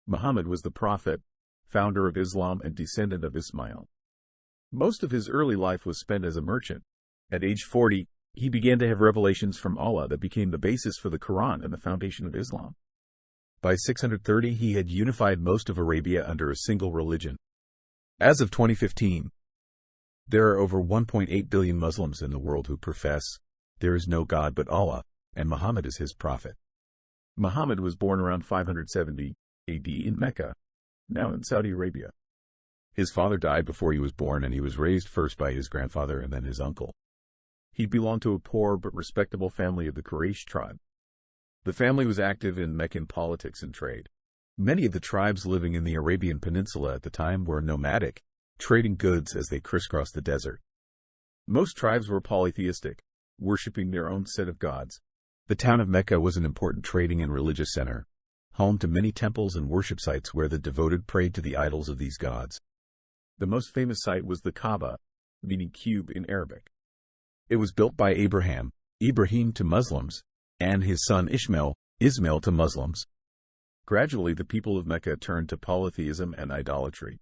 Muhammad was the prophet, founder of Islam and descendant of Ismail. Most of his early life was spent as a merchant. At age 40, he began to have revelations from Allah that became the basis for the Quran and the foundation of Islam. By 630, he had unified most of Arabia under a single religion. As of 2015, there are over 1.8 billion Muslims in the world who profess there is no God but Allah, and Muhammad is his prophet. Muhammad was born around 570 AD in Mecca, now in Saudi Arabia. His father died before he was born, and he was raised first by his grandfather and then his uncle. He belonged to a poor but respectable family of the Quraysh tribe. The family was active in Meccan politics and trade. Many of the tribes living in the Arabian Peninsula at the time were nomadic, trading goods as they crisscrossed the desert. Most tribes were polytheistic, worshipping their own set of gods. The town of Mecca was an important trading and religious center, home to many temples and worship sites where the devoted prayed to the idols of these gods. The most famous site was the Kaaba, meaning cube in Arabic. It was built by Ibrahim to Muslims, and his son Ismail to Muslims. Gradually, the people of Mecca turned to polytheism and idolatry.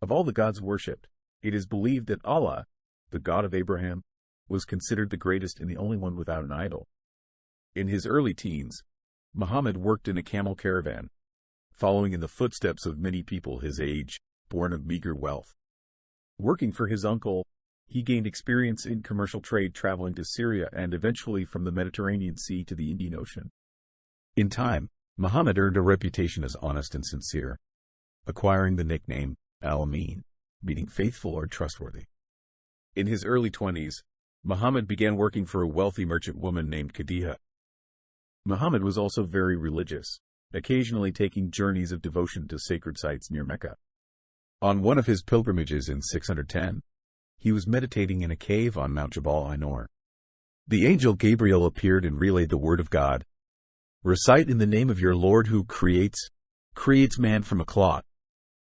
Of all the gods worshipped, it is believed that Allah, the God of Abraham, was considered the greatest and the only one without an idol. In his early teens, Muhammad worked in a camel caravan, following in the footsteps of many people his age, born of meager wealth. Working for his uncle, he gained experience in commercial trade, traveling to Syria and eventually from the Mediterranean Sea to the Indian Ocean. In time, Muhammad earned a reputation as honest and sincere, acquiring the nickname al-Amin, meaning faithful or trustworthy. In his early 20s, Muhammad began working for a wealthy merchant woman named Khadija. Muhammad was also very religious, occasionally taking journeys of devotion to sacred sites near Mecca. On one of his pilgrimages in 610, he was meditating in a cave on Mount Jabal Ainur. The angel Gabriel appeared and relayed the word of God. Recite in the name of your Lord who creates man from a clot.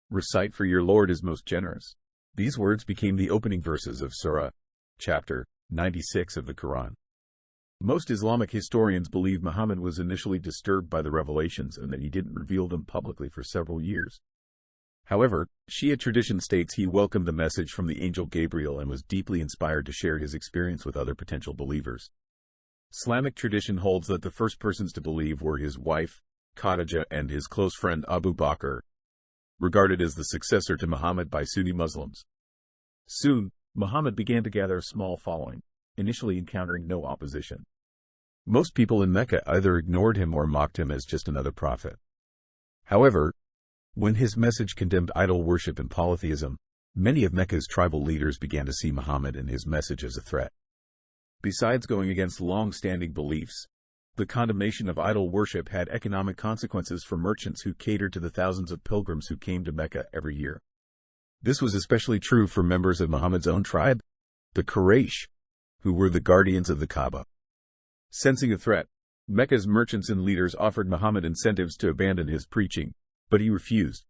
Recite, for your Lord is most generous. These words became the opening verses of Seerah, chapter 96 of the Quran. Most Islamic historians believe Muhammad was initially disturbed by the revelations and that he didn't reveal them publicly for several years. However, Shia tradition states he welcomed the message from the angel Gabriel and was deeply inspired to share his experience with other potential believers. Islamic tradition holds that the first persons to believe were his wife, Khadija, and his close friend Abu Bakr, regarded as the successor to Muhammad by Sunni Muslims. Soon, Muhammad began to gather a small following, initially encountering no opposition. Most people in Mecca either ignored him or mocked him as just another prophet. However, when his message condemned idol worship and polytheism, many of Mecca's tribal leaders began to see Muhammad and his message as a threat. Besides going against long-standing beliefs, the condemnation of idol worship had economic consequences for merchants who catered to the thousands of pilgrims who came to Mecca every year. This was especially true for members of Muhammad's own tribe, the Quraysh, who were the guardians of the Kaaba. Sensing a threat, Mecca's merchants and leaders offered Muhammad incentives to abandon his preaching, but he refused.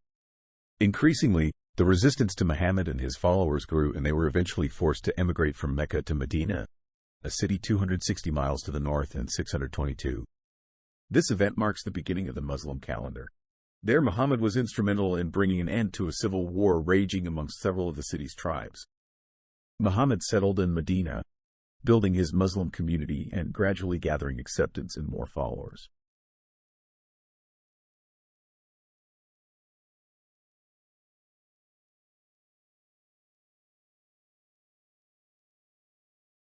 Increasingly, the resistance to Muhammad and his followers grew, and they were eventually forced to emigrate from Mecca to Medina, a city 260 miles to the north in 622. This event marks the beginning of the Muslim calendar. There, Muhammad was instrumental in bringing an end to a civil war raging amongst several of the city's tribes. Muhammad settled in Medina, building his Muslim community and gradually gathering acceptance and more followers.